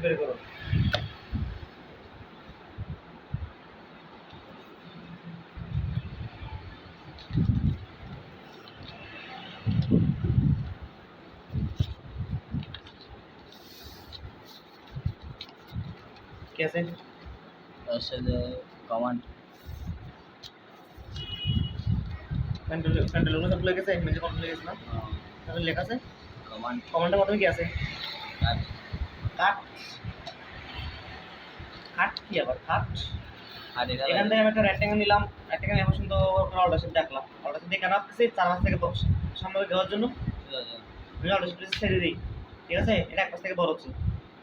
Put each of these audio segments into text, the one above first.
বের করো। কি আছে? আসলে কমান্ড কন্ট্রোল সব লেগেছে, মেজর কন্ট্রোল লেগেছে না? তাহলে লেখা আছে কমান্ড কমান্ডের মাধ্যমে কি আছে? কাট কাট। কাট কি আবার কাট? আর এখান থেকে আমি একটা রেক্ট্যাঙ্গেল নিলাম, রেক্ট্যাঙ্গেল এখন সুন্দর করে অল্টার শিফট দেখলাম, অল্টার শিফট দেখে রাখতেছি 4 মাস থেকে সামনে দেওয়ার জন্য আমি অল্টার শিফট ছেড়ে দিই। ঠিক আছে, এটা এক পাশ থেকে বড় হচ্ছে,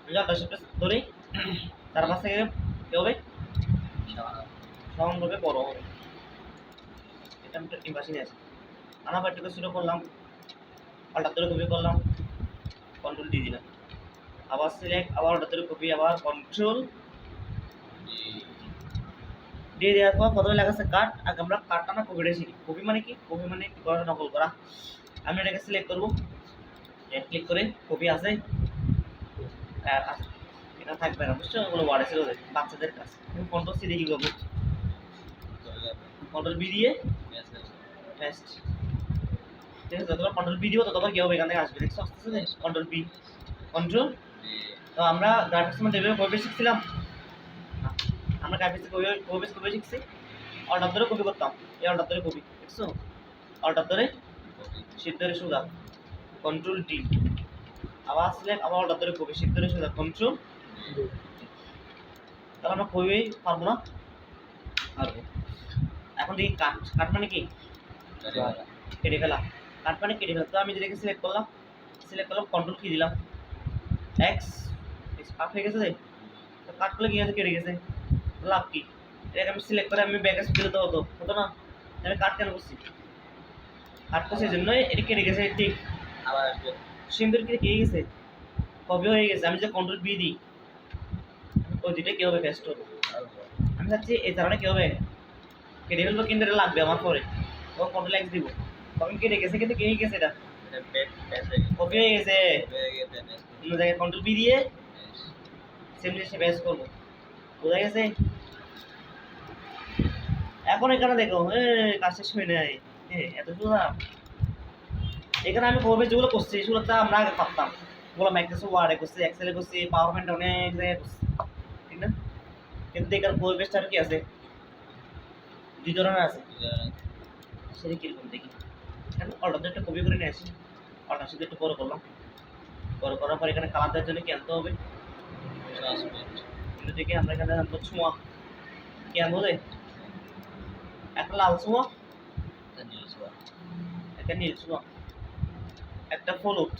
আমি অল্টার শিফট ধরি 4 মাস থেকে কি হবে? সমানভাবে বড় হবে। এটা আমি একটা মেশিনে আছে, আনা পার্টিকে শুরু করলাম, অল্টার ধরে কপি করলাম, কন্ট্রোল দিয়ে দিলাম, আবার সিলেক্ট, আবার অল্টার ধরে কপি, আবার কন্ট্রোল দিয়ে দেওয়ার পর প্রথমে লেখা আছে কাট। আগে আমরা কাটটা না কপিটা শিখি। কপি মানে কি? কপি মানে করা, নকল করা। আমি এটাকে সিলেক্ট করবো, ক্লিক করে কপি আছে এটা থাকবে না, বুঝছো? ওগুলো ওয়ার্ডে ছিল বাচ্চাদের কাজ। আমি কন্ট্রোল সি দিয়ে কি করবো? কন্ট্রোল বি দিয়ে পেস্ট। ঠিক আছে, যতবার কন্ট্রোল বি দিব ততবার কি হবে? এখান থেকে আসবে, দেখছো আসতেছে? Control B, control. তো আমরা গ্রাফিক্সের মধ্যে এভাবে কপি শিখছিলাম, আমরা গ্রাফিক্সে কপি শিখছি। অল্টার ধরে কপি করতাম, এই অল্টার ধরে কপি, দেখছো? অল্টার ধরে শিফট ধরে সোজা, কন্ট্রোল ডি, আবার সিলেক্ট, আবার অল্টার ধরে কপি, শিফট ধরে সোজা, কন্ট্রোল। তাহলে আমরা কপি পারবো না? পারবো। এখন দেখি কাট। কাট মানে কি? কেটে ফেলা। কাট মানে কেটে ফেলা। তো আমি যেটাকে সিলেক্ট করলাম, কন্ট্রোল কি দিলাম, এক্স, কাট হয়ে গেছে। তো কাট করলে কি হয়েছে? কেটে গেছে। লাভ কি? এটাকে আমি সিলেক্ট করে আমি ব্যাক দিলে তো হতো না। আমি কাট কেন করছি? কাট করছি এই জন্যই এটা কেটে গেছে, ঠিক। আবার সুন্দর করে কেটে গেছে, কপি হয়ে গেছে। আমি যে কন্ট্রোল বি দিই, ওই দুইটা কি হবে? পেস্ট হবে। আমি চাচ্ছি এই ধারণা কি হবে? কেটে ফেলবো, কিন্তু এটা লাগবে আমার পরে, তখন কন্ট্রোল এক্স দিব, তখন কেটে গেছে, কিন্তু কেটে গেছে, এটা কপি হয়ে গেছে। অন্য জায়গায় কন্ট্রোল বি দিয়ে সেম জিনিসটা পেস্ট করবো, বোঝা গেছে? এখন এখানে দেখো কাজ শেষ হয়ে নাই, এত সোজা। এখানে আমি কবে যেগুলো করছি সেগুলো তো আমরা আগে পারতাম, ওগুলো মাইক্রোসফট ওয়ার্ডে করছি, এক্সেলে করছি, পাওয়ার পয়েন্টে অনেক জায়গায় করছি, ঠিক না? কিন্তু এখানে পরিবেশটা কি আছে? 2 ধরনের আছে, সেটা কিরকম দেখি। এখানে অল্টার একটা কপি করে নিয়ে আসি, অল্টার সাথে একটু বড় করলাম, বড় করার পর এখানে কালার দেওয়ার জন্য কি আনতে হবে? কিন্তু দেখি আমরা এখানে আনবো ছোঁয়া, কি আনবো রে? একটা লাল ছোঁয়া, একটা নীল ছোঁয়া, একটা হলুদ।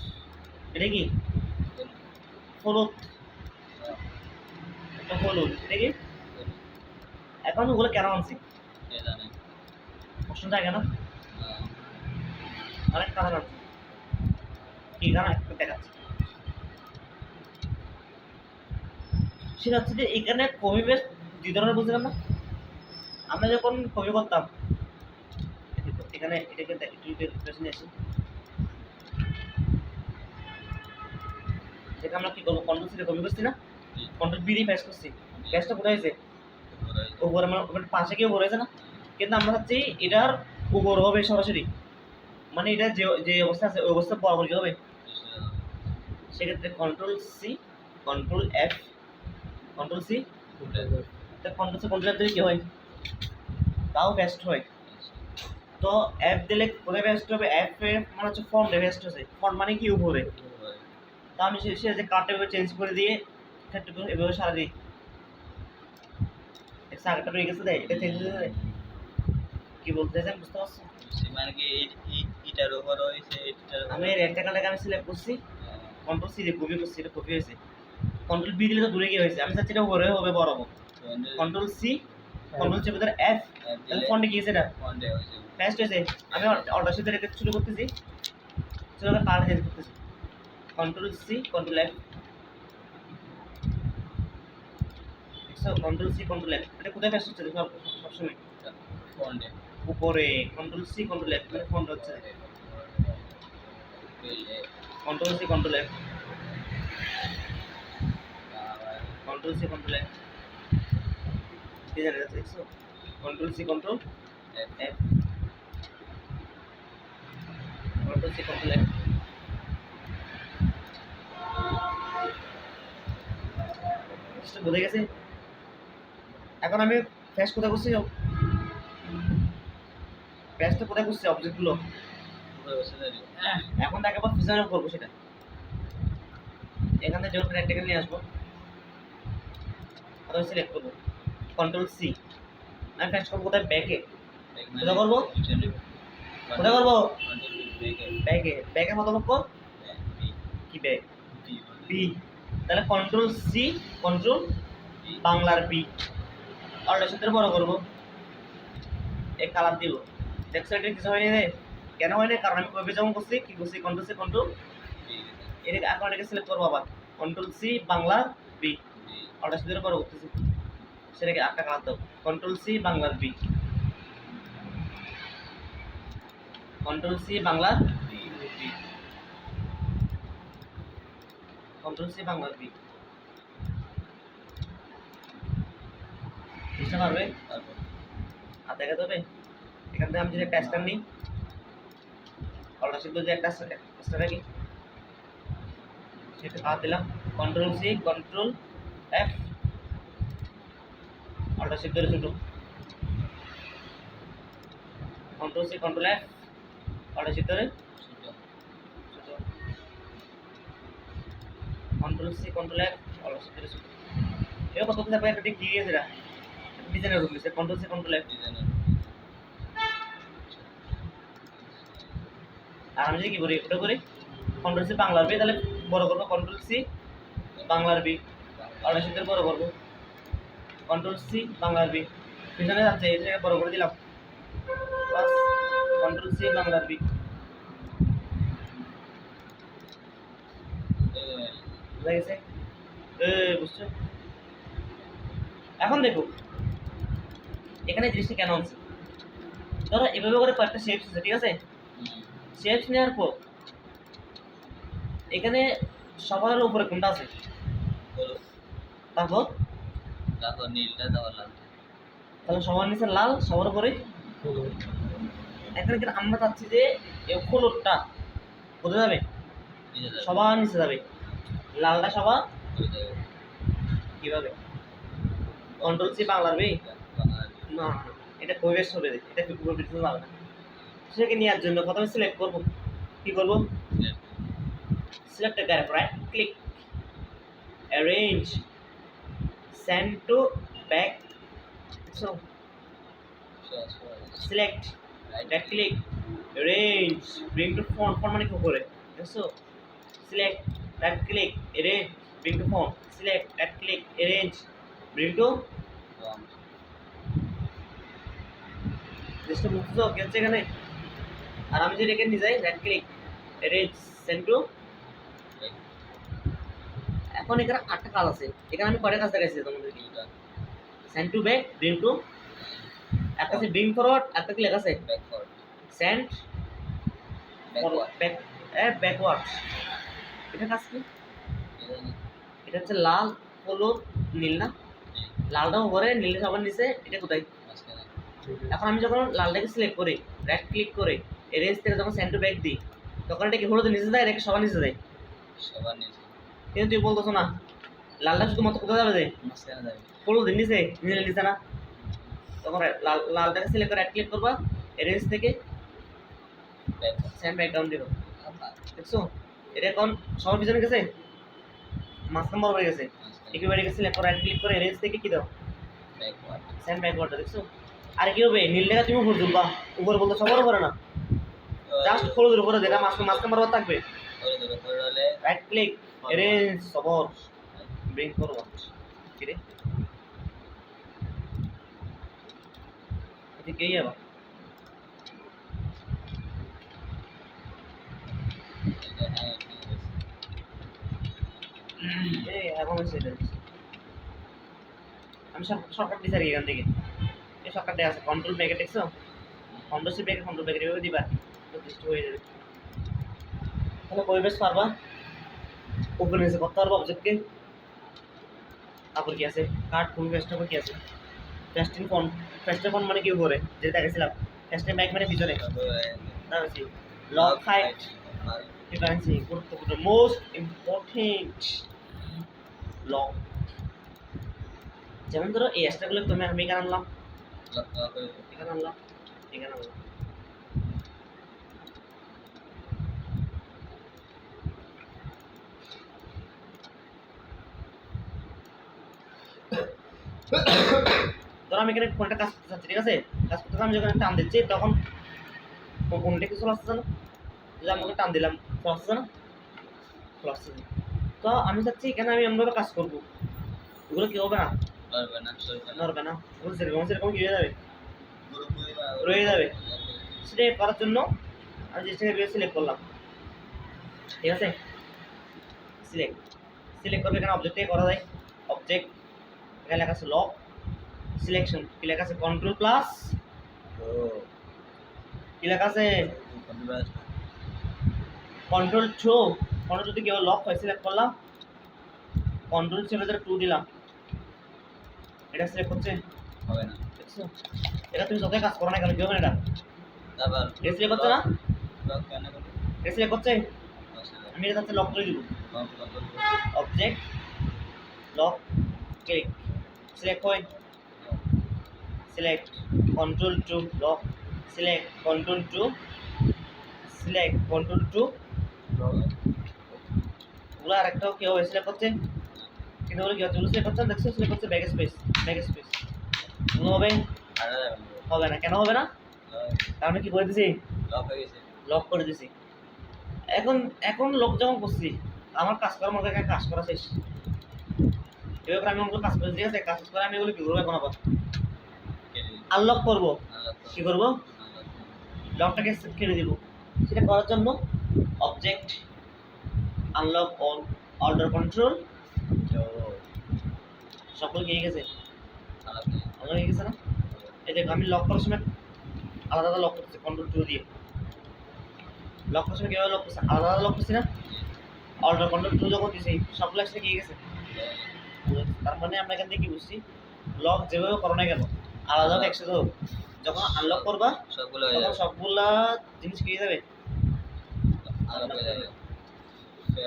এটা কি? হলুদ, একটা হলুদ, এটা কি? এখন ওগুলো কেন আনছি? প্রশ্ন থাকে না? অনেক কারণ আছে, কি কারণ একটা দেখাচ্ছে। সেটা হচ্ছে যে এখানে কপি পেস্ট 2 ধরনের বুঝলাম না। আমরা যখন কপি করতাম, এখানে এটাকে একটু পেছনে আসি, যেটা আমরা কি করবো? কন্ট্রোল সি কপি করছি না, কন্ট্রোল বি দিয়ে পেস্ট করছি। পেস্টটা কোথায় হয়েছে? উপরে, আমার পাশে কি উপরে হয়েছে না? কিন্তু আমরা চাচ্ছি এটার উপর হবে সরাসরি, মানে এটা যে যে অবস্থা আছে ওই অবস্থা বরাবর কি হবে? সেক্ষেত্রে control C, control F, control C, control F দিলে কি হয়? তাও পেস্ট হয়। তো এফ দিলে কোথায় পেস্ট হবে? এফ এর মানে হচ্ছে ফন্টে পেস্ট হচ্ছে। ফন্ট মানে কি? উপরে। তো আমি সে যে কার্ডটা চেঞ্জ করে দিয়ে এভাবে সারা দিই, আগেরটা রয়ে গেছে, দেয় এটা চেঞ্জ হয়ে যায়। কি বলতে চাইছেন বুঝতে পারছো? মানে কি এটার উপর হইছে, আমি রেক্টাঙ্গেলটাকে আমি সিলেক্ট করছি, কন্ট্রোল সি দিয়ে কপি করছি, এটা কপি হয়েছে। কন্ট্রোল বি দিলে তো দূরে গিয়ে হয়েছে, আমি চাচ্ছি এটা উপরে হবে বরাবর। কন্ট্রোল সি, কন্ট্রোল চেপে ধরে এফ, তাহলে ফন্টে গিয়েছে, এটা পেস্ট হয়েছে। আমি অল্টার শিফট রেখে শুরু করতেছি, শুরু করে কালার চেঞ্জ করতেছি, control C, control F, control C, control F. এটা কোথায় পেস্ট হচ্ছে? সবসময় উপরে। কন্ট্রোল সি, কন্ট্রোল এফ, মানে ফন্ট হচ্ছে control C, control F. Control C control F design আছে দেখছো control C control F control C control F বুঝে গেছে এখন আমি ফ্যাশ কোথায় করছি ফ্যাশটা কোথায় করছি অবজেক্টগুলো এখন তাকে আবার ডিজাইন করবো সেটা এখানে যখন রেক্টেঙ্গেল নিয়ে আসবো অথবা সিলেক্ট করবো কন্ট্রোল সি আমি ফ্যাশ করবো কোথায় ব্যাকে কোথায় করবো কোথায় করবো ব্যাকে ব্যাকে কত লক্ষ কি ব্যাক বি তাহলে কন্ট্রোল সি কন্ট্রোল বাংলার বি অর্ডার সাথে বড় করবো এই কালার দিব দেখছো এটা কিছু হয়নি রে কেন হয়নি কারণ আমি কবে যেমন করছি কি করছি কন্ট্রোল সি কন্ট্রোল এটা এখন এটাকে সিলেক্ট করবো আবার control C Bangla border সাথে বড় করতেছি সেটাকে আটটা কালার দাও কন্ট্রোল সি বাংলার বি কন্ট্রোল সি বাংলার বি কন্ট্রোল সি বাংলার বি বুঝতে পারবে আর দেখা যাবে এখান থেকে আমি যদি একটা স্টার নিই অল্টা শিফট যে একটা স্টার রাখি সেটা হাত দিলাম control C control F অল্টা shift ধরে ছোটো control C control F অল্টা shift ধরে ছোটো control C control F অল্টা shift ধরে ছোটো এবার কত থাকবে একটা ঠিক গিয়ে গেছে ডিজাইনের রূপ নিচ্ছে control C control F R আমি যদি কি করি ওটা করি কন্ট্রোল সি বাংলার বি তাহলে বড় করবো কন্ট্রোল সি বাংলার বি অল্টা শিফট বড় করবো কন্ট্রোল সি বাংলার বি পিছনে যাচ্ছে এই জায়গায় বড় করে দিলাম প্লাস কন্ট্রোল সি বাংলার বি বুঝা গেছে বুঝছো এখন দেখো এখানে জিনিসটা কেন আছে ধরো এভাবে করে কয়েকটা শেপস আছে ঠিক আছে শেপস নেওয়ার পর এখানে সবার উপরে কোনটা আছে তারপর নীলটা দেওয়া লাগবে তাহলে সবার নিচে লাল সবার উপরে এখানে কিন্তু আমরা চাচ্ছি যে এই হলুদটা কোথায় যাবে সবার নিচে যাবে লালটা সবার কিভাবে কন্ট্রোল সি বাংলার বি না এটা পরিবেশ হবে এটা পরিবেশ যাবে না সেটাকে নেওয়ার জন্য প্রথমে সিলেক্ট করবো কি করবো select right click arrange send to back so select right click arrange bring to front front মানে কি করে দেখছো select right click arrange bring to front select right click arrange bring to জিনিসটা বুঝছো কি হচ্ছে এখানে আর আমি যদি এখানে নিয়ে যাই right click arrange send to এখন এখানে আটটা কাজ আছে এখানে আমি কয়টা কাজ দেখাইছি তোমাদের send to back bring to একটা আছে ব্রিং ফরওয়ার্ড একটা কি লেখা আছে সেন্ড ব্যাক ব্যাকওয়ার্ড এটা কাজ কি এটা হচ্ছে লাল হলুদ নীল না লালটা উপরে নীলটা সবার নিচে এটা কোথায় এখন আমি যখন লালটাকে সিলেক্ট করি রাইট ক্লিক করে এরেঞ্জ থেকে যখন সেন্ড টু ব্যাক দিই তখন এটা কি হলুদের নিচে যায় নাকি সবার নিচে যায় সবার নিচে কিন্তু তুই বলতেছো না লালটা শুধুমাত্র কোথায় যাবে যে হলুদের নিচে নীলের নিচে না তখন লালটাকে সিলেক্ট করে রাইট ক্লিক করবা এরেঞ্জ থেকে সেন্ড ব্যাক ডাউন দিও দেখছো এটা এখন সবার পিছনে গেছে মাঝখান বরাবর গেছে একেবারে সিলেক্ট করে রাইট ক্লিক করে এরেঞ্জ থেকে কি দাও সেন্ড ব্যাকওয়ার্ড দেখছো আর কি হবে নীল লেখা তুমি উপর তুলবা উপর বলতে সবার উপরে না জাস্ট হলুদের উপরে যেটা মাঝখান বরাবর থাকবে রাইট ক্লিক এরেঞ্জ সবার ব্রিং ফরওয়ার্ড কি রে এদিকে এই আবার এই এখন সেটা আমি শর্টকাট দিছি এখান থেকে এই শর্টকাটে আছে কন্ট্রোল ব্রেকেট দেখছো control C bracket control bracket এভাবে দিবা তো দৃষ্টি হয়ে যাবে তাহলে পরিবেশ পারবা উপরে নিচে করতে পারবো অবজেক্টকে তারপর কি আছে কার্ড কোন পেজটা কি আছে ফেস্টিং ফোন মানে কি উপরে যেটা দেখেছিলাম ফেস্টিং ব্যাক মানে ভিতরে তারপর কি লক হাইট ডিফারেন্সি গুরুত্বপূর্ণ মোস্ট ইম্পর্টেন্ট লক যেমন ধরো এই এক্সট্রাগুলো তুমি আমি এখানে আনলাম এখানে আনলাম এখানে আনলাম ধরো আমি এখানে ফোনটা কাজ করতে চাচ্ছি ঠিক আছে কাজ করতে আমি যখন টান দিচ্ছি তখন কোনটা কিছু আসছে না যে আমাকে টান দিলাম আসছে না আসছে না তো আমি চাচ্ছি এখানে আমি এমনভাবে কাজ করবো ওগুলো কি হবে না নড়বে না ওগুলো সেরকম সেরকম কি হয়ে যাবে রয়ে যাবে সেটা করার জন্য আমি জিনিসটাকে সিলেক্ট করলাম ঠিক আছে সিলেক্ট করবে এখানে অবজেক্ট থেকে করা যায় অবজেক্ট এখানে লেখা আছে লক সিলেকশন কি লেখা আছে কন্ট্রোল প্লাস কি লেখা আছে কন্ট্রোল টু যদি কেউ লক হয় সিলেক্ট করলাম কন্ট্রোল ছেড়ে ধরে 2 দিলাম এটা সিলেক্ট করছে হবে না দেখছো এটা তুমি যতই কাজ করো না কেন কি হবে না এটা তারপর এটা সিলেক্ট করছে না লক কেন করব এটা সিলেক্ট করছে আমি এটা লক করে দিব অবজেক্ট লক ক্লিক সিলেক্ট হয় select control two lock select control two select control two ওগুলো আরেকটাও কেউ সিলেক্ট করছে কিন্তু ওগুলো কি হচ্ছে ওগুলো সিলেক্ট করছে দেখছো সিলেক্ট করছে ব্যাক স্পেস ওগুলো হবে হবে না কেন হবে না কারণ কি করে দিছি লক হয়ে গেছে লক করে দিছি এখন এখন লক যখন করছি আমার কাজ করার মধ্যে কাজ করা শেষ এবার আমি ওগুলো কাজ করে ঠিক আছে কাজ করে আমি এগুলো কি করবো এখন আবার আনলক করবো কি করবো লকটাকে কেটে দিব সেটা করার জন্য object unlock on alter control সকল কি হয়ে গেছে আলাদা হয়ে গেছে না এই দেখো আমি লক করার সময় আলাদা আলাদা লক করছি কন্ট্রোল 2 দিয়ে লক করার সময় কীভাবে লক করছি আলাদা আলাদা লক করছি না অল্টার কন্ট্রোল 2 যখন দিছি সবগুলো একসাথে কি হয়ে গেছে তার মানে আমরা এখান থেকে কি বুঝছি লক যেভাবে করো না কেন আলাদা আলাদা একসাথে হোক যখন আনলক করবা সবগুলো তখন সবগুলা জিনিস কি হয়ে যাবে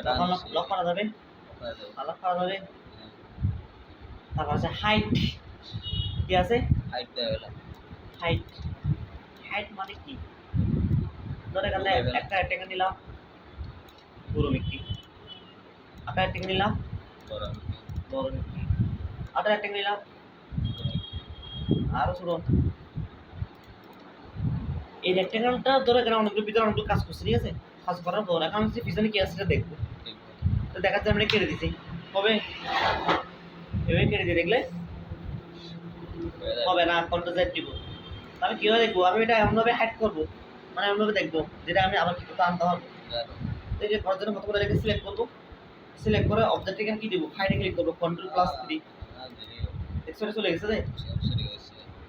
তখন লক করা যাবে আনলক করা যাবে তারপর আছে হাইট কি আছে হাইট দেওয়া গেল হাইট হাইট মানে কি ধরে গেলে একটা রেক্টেঙ্গেল নিলাম পুরো মিক্কি একটা রেক্টেঙ্গেল নিলাম বড় মিক্কি আটা রেক্টেঙ্গেল নিলাম আরো ছোট এই রেক্টেঙ্গেলটা ধরে গেলে অনেকগুলো ভিতরে অনেকগুলো কাজ করছে ঠিক আছে কাজ করার পর এখন হচ্ছে পিছনে কি আছে সেটা দেখবো তো দেখাচ্ছে আমরা কেটে দিছি কবে এভাবে কেটে দিয়ে দেখলে হবে না কন্ট্রোল জেড দিব তাহলে কীভাবে দেখবো আমি এটা এমনভাবে হ্যাক করবো মানে এমনভাবে দেখবো যেটা আমি আবার কি করতে আনতে হবে তো এই যে করার জন্য কতগুলো রেখে সিলেক্ট করবো সিলেক্ট করে অবজেক্ট এখানে কি দেবো হাইডে ক্লিক করবো কন্ট্রোল প্লাস 3 এক্সট্রা চলে গেছে রে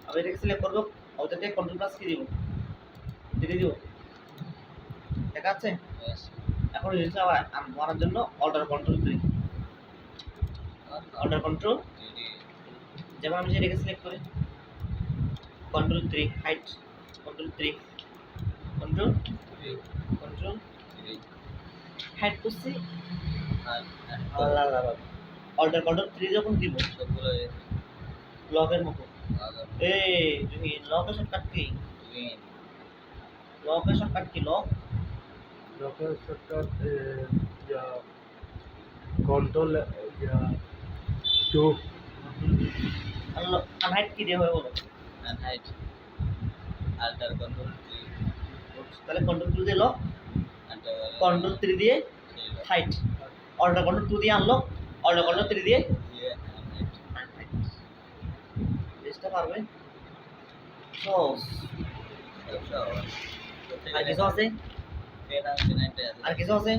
আমি এটাকে সিলেক্ট করবো অবজেক্টে কন্ট্রোল প্লাস কি দিব দিয়ে দিব দেখা যাচ্ছে এখন জিনিসটা আবার মারার জন্য অল্টার কন্ট্রোল 3 অল্টার কন্ট্রোল যেমন আমি যেটাকে সিলেক্ট করি control 3 height control 3 control height করছি অল্টার কন্ট্রোল 3 যখন দিব সবগুলো লকের মতো এই যদি লকের শর্টকাট কি লকের shortcut key Local shortcut yeah, control yeah, 2 unhide কি দিয়ে হয় বলো হাইট আল্টার কন্ট্রোল তাহলে কন্ট্রোল 2 দিয়ে লক কন্ট্রোল 3 দিয়ে হাইট অল্টার কন্ট্রোল 2 দিয়ে আনলক অল্টার কন্ট্রোল 3 দিয়ে আনহাইট চেষ্টা পারবে সস আর কিছু আছে আর কিছু আছে